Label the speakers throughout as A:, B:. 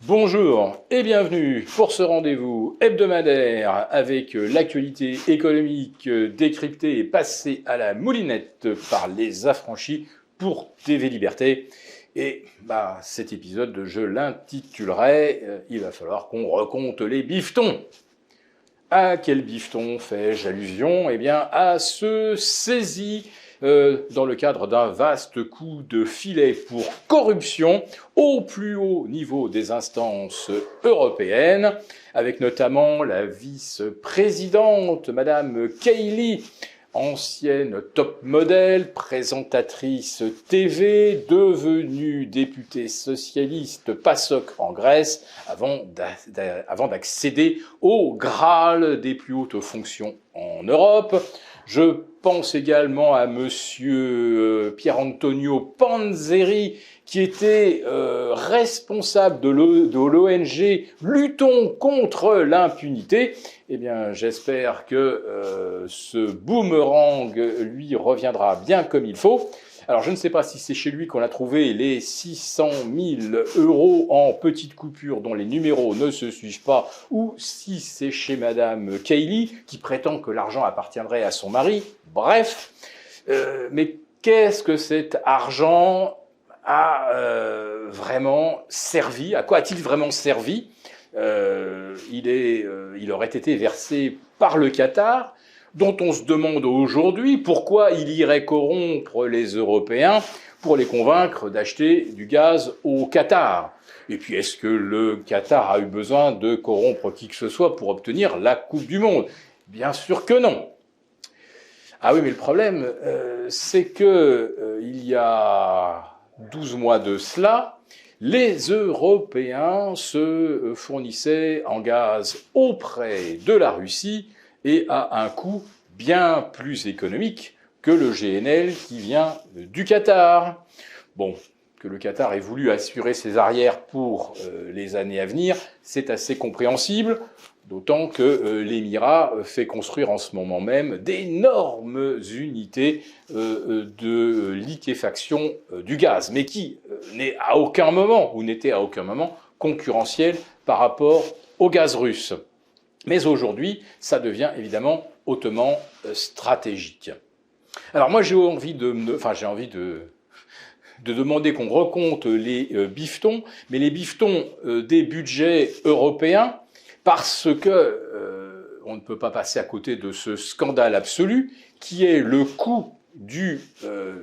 A: Bonjour et bienvenue pour ce rendez-vous hebdomadaire avec l'actualité économique décryptée et passée à la moulinette par les affranchis pour TV Liberté. Et cet épisode, je l'intitulerai « Il va falloir qu'on recompte les bifetons ». À quel bifton fais-je allusion? Eh bien, à ce saisi dans le cadre d'un vaste coup de filet pour corruption au plus haut niveau des instances européennes, avec notamment la vice-présidente, Madame Kaili, ancienne top modèle, présentatrice TV, devenue députée socialiste PASOK en Grèce, avant d'accéder au Graal des plus hautes fonctions en Europe. Je pense également à Monsieur Pier-Antonio Panzeri, qui était responsable de l'ONG Luttons contre l'impunité. Eh bien, j'espère que ce boomerang lui reviendra bien comme il faut. Alors, je ne sais pas si c'est chez lui qu'on a trouvé les 600 000 € en petites coupures dont les numéros ne se suivent pas, ou si c'est chez Madame Kaili, qui prétend que l'argent appartiendrait à son mari. Bref, mais qu'est-ce que cet argent a vraiment servi? À quoi a-t-il vraiment servi? Il aurait été versé par le Qatar, dont on se demande aujourd'hui pourquoi il irait corrompre les Européens pour les convaincre d'acheter du gaz au Qatar. Et puis, est-ce que le Qatar a eu besoin de corrompre qui que ce soit pour obtenir la Coupe du Monde? Bien sûr que non. Ah oui, mais le problème, c'est que il y a 12 mois de cela, les Européens se fournissaient en gaz auprès de la Russie et à un coût bien plus économique que le GNL qui vient du Qatar. Bon, que le Qatar ait voulu assurer ses arrières pour les années à venir, c'est assez compréhensible, d'autant que l'Émirat fait construire en ce moment même d'énormes unités de liquéfaction du gaz, mais qui n'est à aucun moment, ou n'était à aucun moment, concurrentiel par rapport au gaz russe. Mais aujourd'hui, ça devient évidemment hautement stratégique. Alors moi, j'ai envie de demander qu'on recompte les bifetons, mais les bifetons des budgets européens, parce que on ne peut pas passer à côté de ce scandale absolu, qui est le coût du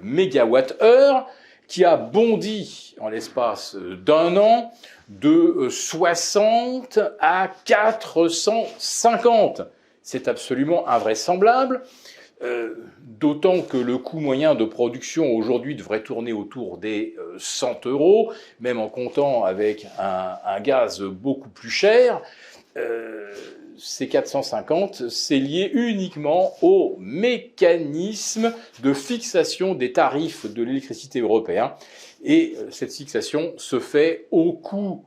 A: mégawatt-heure, qui a bondi en l'espace d'un an de 60 à 450. C'est absolument invraisemblable, d'autant que le coût moyen de production aujourd'hui devrait tourner autour des 100 €, même en comptant avec un gaz beaucoup plus cher. Ces 450, c'est lié uniquement au mécanisme de fixation des tarifs de l'électricité européen. Et cette fixation se fait au coût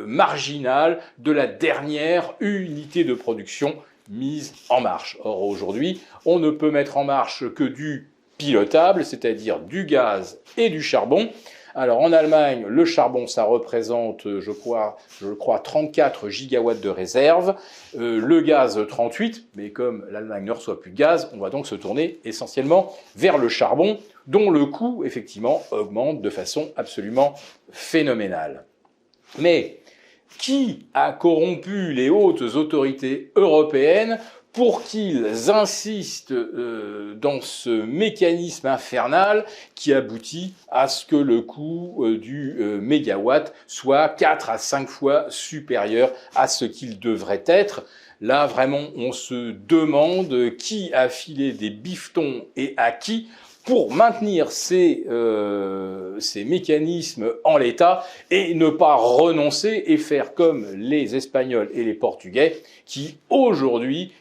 A: marginal de la dernière unité de production mise en marche. Or, aujourd'hui, on ne peut mettre en marche que du pilotable, c'est-à-dire du gaz et du charbon. Alors, en Allemagne, le charbon, ça représente, je crois, 34 gigawatts de réserve, le gaz 38, mais comme l'Allemagne ne reçoit plus de gaz, on va donc se tourner essentiellement vers le charbon, dont le coût, effectivement, augmente de façon absolument phénoménale. Mais qui a corrompu les hautes autorités européennes pour qu'ils insistent dans ce mécanisme infernal qui aboutit à ce que le coût du mégawatt soit 4 à 5 fois supérieur à ce qu'il devrait être? Là, vraiment, on se demande qui a filé des bifetons et à qui pour maintenir ces mécanismes en l'état et ne pas renoncer et faire comme les Espagnols et les Portugais qui, aujourd'hui,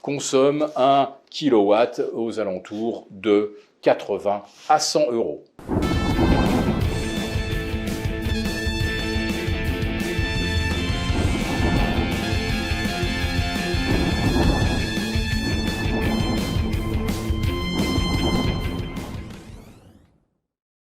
A: consomment 1 kilowatt aux alentours de 80 à 100 €.